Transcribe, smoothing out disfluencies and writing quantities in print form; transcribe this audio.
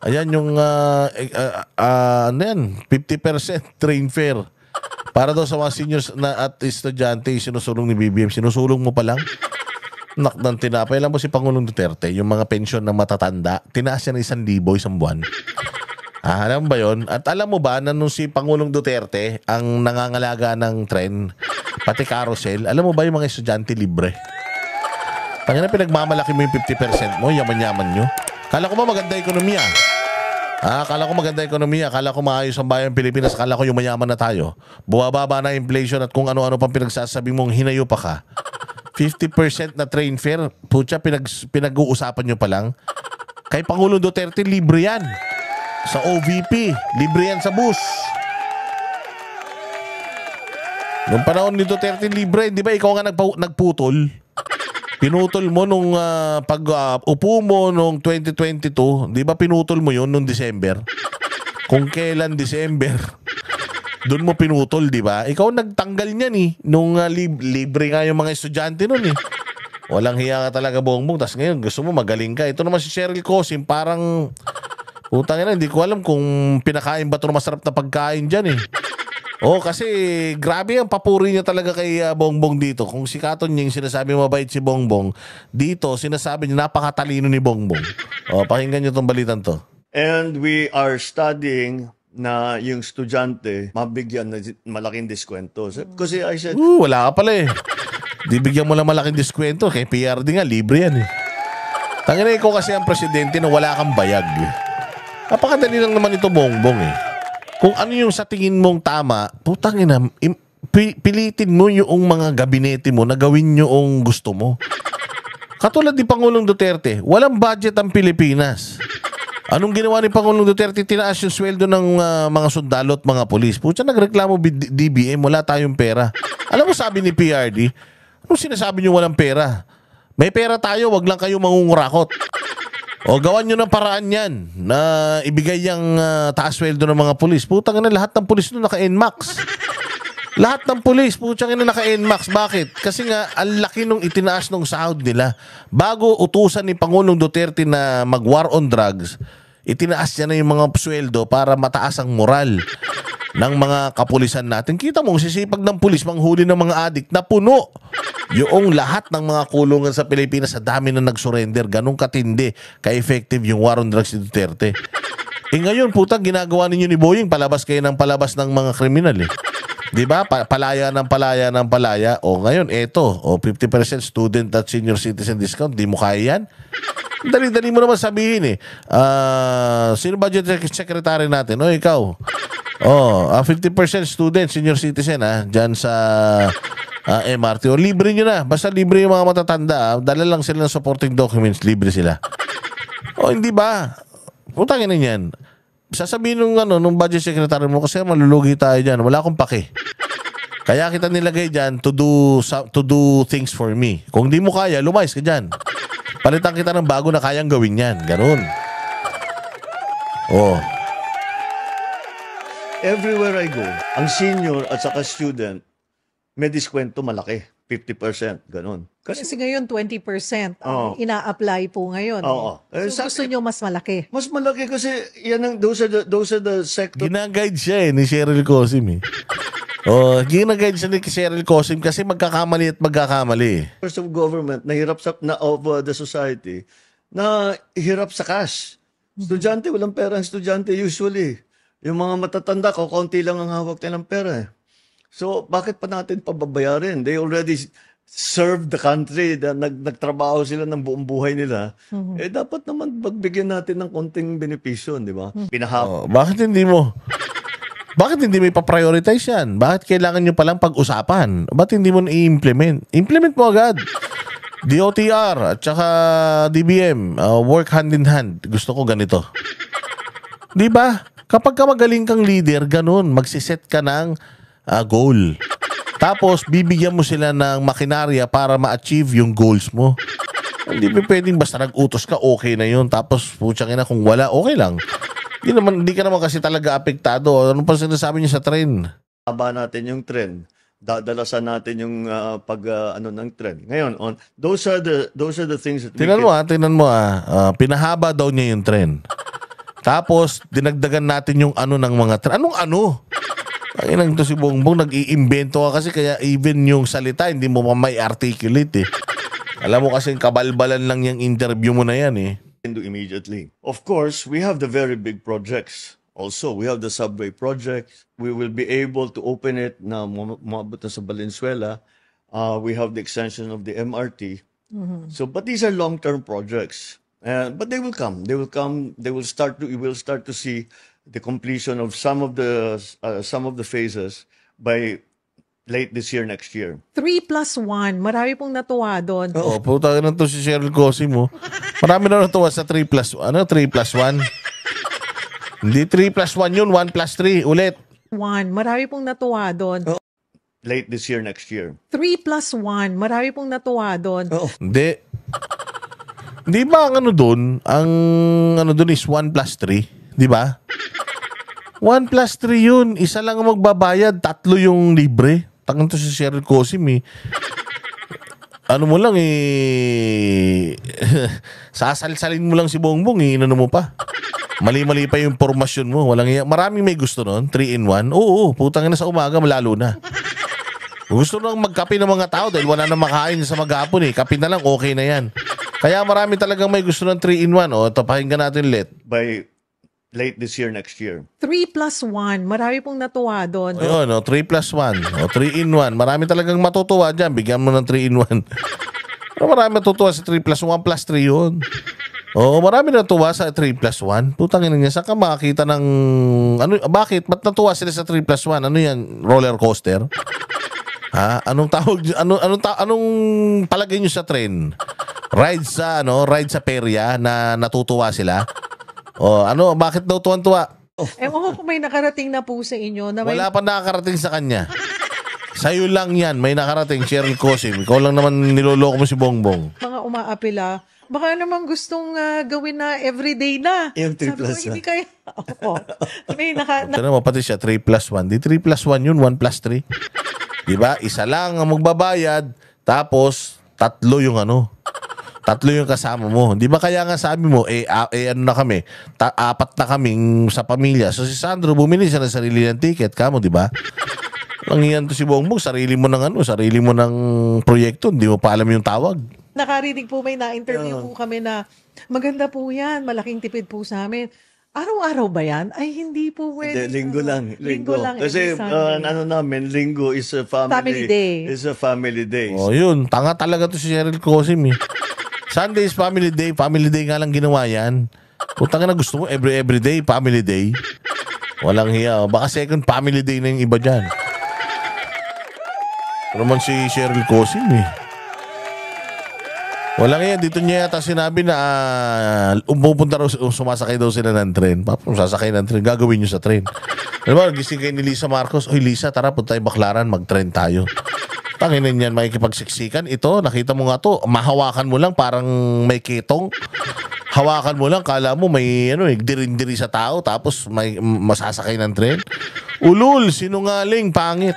Ayan yung ano yan, 50% train fare. Para daw sa mga seniors na at estudyante, sinusulong ni BBM. Sinusulong mo pa lang? Nak ng tinapay. Alam mo si Pangulong Duterte, yung mga pensyon ng matatanda, tinaas niya ng 1,000 isang buwan. Alam ba yun? At alam mo ba na nung si Pangulong Duterte ang nangangalaga ng tren, pati carousel, alam mo ba yung mga estudyante libre? Pangina, pinagmamalaki mo yung 50% mo, yaman-yaman nyo. Kala ko ba maganda ekonomiya? Kala ko maganda ekonomiya. Kala ko maayos ang bayan Pilipinas. Kala ko yung mayaman na tayo. Buwababa na inflation at kung ano-ano pang pinagsasabi mong hinayo pa ka. 50% na train fare. Pucha, pinag-uusapan nyo pa lang. Kay Pangulong Duterte, libre yan. Sa OVP, libre yan sa bus. Noong panahon ni Duterte, libre. Di ba ikaw nga nagputol? Pinutol mo nung pag-upo mo nung 2022, di ba pinutol mo yun nung December? Kung kailan December, doon mo pinutol, di ba? Ikaw nagtanggal niyan eh. Nung libre nga yung mga estudyante nun eh. Walang hiya ka talaga, Bongbong. Tapos ngayon, gusto mo magaling ka. Ito naman si Cheryl Cosim, parang putang ina, hindi ko alam kung pinakain ba ito ng masarap na pagkain dyan eh. Kasi grabe ang papuri niya talaga kay Bongbong dito. Kung si Katon Ying sinasabi mabait si Bongbong, dito sinasabi niya napakatalino ni Bongbong. Pakinggan niyo tong balitan to. And we are studying na yung estudyante mabigyan ng malaking diskwento. Kasi I said, wala ka pala eh. Di bigyan mo lang malaking diskwento. Kay PRD nga, libre yan eh. Tangina, ikaw kasi ang presidente na wala kang bayag. Napakadali lang naman ito, Bongbong eh. Kung ano yung sa tingin mong tama, putang ina, pilitin mo yung mga gabinete mo na gawin yung gusto mo. Katulad ni Pangulong Duterte, walang budget ang Pilipinas. Anong ginawa ni Pangulong Duterte? Tinaas yung sweldo ng mga sundalo at mga polis. Pucha, nagreklamo DBM, wala tayong pera. Alam mo sabi ni PRD, anong sinasabi niyo walang pera? May pera tayo, wag lang kayo mangungurakot. Gawan nyo ng paraan yan na ibigay yung taas sweldo ng mga pulis. Putang ina, lahat ng pulis nun naka-NMAX. Lahat ng pulis, putang ina, naka-NMAX. Bakit? Kasi nga, ang laki nung itinaas nung sahod nila. Bago utusan ni Pangulong Duterte na mag-war on drugs, itinaas niya na yung mga sweldo para mataas ang moral ng mga kapulisan natin. Kita mo, sisipag ng pulis, manghuli ng mga adik na puno. Yung lahat ng mga kulungan sa Pilipinas, sa dami na nag-surrender, ganun katindi, ka-effective yung war on drugs ni Duterte. Ngayon, putang, ginagawa ninyo ni Boying, palabas kayo ng palabas ng mga kriminal eh. Diba? Palaya ng palaya ng palaya. Ngayon, eto, 50% student at senior citizen discount, di mo kaya yan? Dali-dali mo naman sabihin eh. Sino budget secretary natin? Ikaw. 50% student, senior citizen dyan sa MRT. Libre nyo na. Basta libre yung mga matatanda. Dala lang sila ng supporting documents. Libre sila. Hindi ba? Putangin na yan. Sasabihin nung budget secretary mo kasi malulugi tayo dyan. Wala akong pake. Kaya kita nilagay dyan to do things for me. Kung di mo kaya, lumayas ka dyan. Palitan kita ng bago na kayang gawin yan. Ganun. Everywhere I go, ang senior at saka student, may diskwento malaki. 50%, ganun. Kasi ngayon 20% ang ina-apply po ngayon. So gusto nyo mas malaki? Mas malaki kasi yan those are the sector. Ginaguide siya ni Cheryl Cosim eh. Ginaguide siya ni Cheryl Cosim kasi magkakamali at magkakamali. First of government, nahirap of the society, na hirap sa cash. Estudyante, walang pera ang estudyante usually. Yung mga matatanda, konti lang ang hawak nilang pera eh. So, bakit pa natin pababayarin? They already served the country. Nagtrabaho sila ng buong buhay nila. Dapat naman pagbigyan natin ng konting benepisyo, di ba? Bakit hindi mo ipaprioritize yan? Bakit kailangan nyo palang pag-usapan? Bakit hindi mo i-implement? Implement mo agad. DOTR at saka DBM, work hand in hand. Gusto ko ganito. Di ba? Kapag ka magaling kang leader, ganun, magsiset ka ng goal. Tapos, bibigyan mo sila ng makinarya para ma-achieve yung goals mo. Hindi pa pwedeng basta nag-utos ka, okay na yun. Tapos, putsang ina, kung wala, okay lang. Hindi ka naman kasi talaga apektado. Ano pa sinasabi niyo sa trend? Haba natin yung trend. Dadalasan natin yung ng trend. Ngayon, those are the things that Tingnan mo. Pinahaba daw niya yung trend. Tapos, dinagdagan natin yung ano ng mga tren. Anong ano? Ay nang to si Bongbong, nag-iimbento ka kasi kaya even yung salita, hindi mo pa may articulate eh. Alam mo kasi kabalbalan lang yung interview mo na yan eh. Do immediately. Of course, we have the very big projects. Also, we have the subway project. We will be able to open it na maabot na sa Valenzuela. We have the extension of the MRT. So, but these are long-term projects. But they will come. They will come. They will start to. We will start to see the completion of some of the phases by late this year, next year. 3+1. Marami pong natuwa doon. Oh, puta na to si Cheryl Cosim mo. Marami na natuwa sa 3+1. Ano 3+1? Hindi 3+1 yun, 1+3. Ulit. 1. Marami pong natuwa doon. Late this year, next year. 3+1. Marami pong natuwa doon. Hindi. Hindi ba ang ano doon? Ang ano doon is 1+3. Di ba? 1+3 yun. Isa lang ang magbabayad. 3 yung libre. Tangan to si Cheryl Cosim eh. Ano mo lang eh. Sasalsalin mo lang si Bongbong eh. Inano mo pa. Mali-mali pa yung formasyon mo. Walang iya. Maraming may gusto nun. 3-in-1. Oo, putang na sa umaga. Malalo na. Gusto nang magkape ng mga tao dahil wala na makain sa maghapon eh. Kape na lang, okay na yan. Kaya marami talagang may gusto ng 3-in-1. O, ito, pakinggan natin ulit. By late this year, next year. 3+1. Marami pong natuwa doon. Ayun, 3+1. O, 3-in-1. Marami talagang matutuwa dyan. Bigyan mo ng 3-in-1. Pero marami matutuwa sa 3+1. 1+3 yun. Oo, marami natuwa sa 3+1. Putangin niya, saan ka makakita ng... Ano, bakit? Ba't natuwa sila sa 3+1? Ano yan? Roller coaster? Ha? Anong tawag? Anong palagay nyo sa train? Ride sa perya na natutuwa sila? O, ano, bakit daw tuwan-tuwa? Ewan ko kung may nakarating na po sa inyo. Na may Wala pa nakakarating sa kanya. Sa'yo lang yan, may nakarating, Cheryl Cosim. Ikaw lang naman niloloko mo si Bongbong. mga umaapila. Baka naman gustong gawin na everyday na. Yung 3+1. Sabi ko, hindi kaya. Oo. May Ito naman, pati siya, 3+1. Di 3+1 yun, 1+3. Diba? Isa lang ang magbabayad, tapos 3 yung ano. 3 yung kasama mo. Di ba kaya nga sabi mo, ano na kami, 4 na kaming sa pamilya. So si Sandro, bumili siya ng sarili ng ticket. Kamo, di ba? Langiyan to si Bongbong, sarili mo ng proyekto, hindi mo pa alam yung tawag. nakarinig po, may na-interview po kami na maganda po yan, malaking tipid po sa amin. Araw-araw ba yan? Ay, hindi po pwede. Linggo lang. Linggo lang. Kasi every Sunday. ano namin, linggo is a family Day. Is a family day. Oh, yun. Tanga talaga to si Cheryl Cosim eh. Sunday is family day. Family day nga lang ginawa yan. Putang na gusto mo, every day, family day. Walang hiya. Baka second family day na yung iba dyan. Ano naman si Cheryl Cosim eh. Walang yan. Dito niya yata sinabi na pupunta raw, sumasakay daw sila ng tren. Papos, sasakay ng tren. Gagawin nyo sa tren. Alam mo, gising kayo ni Lisa Marcos. Oy, Lisa, tara, punta tayo Baclaran. Mag-tren tayo. Tanginan yan, makikipagsiksikan. Ito, nakita mo nga to. Mahawakan mo lang, parang may ketong. Hawakan mo lang, kala mo may dirin-diri sa tao. Tapos may masasakay ng tren. Ulul, sinungaling, pangit.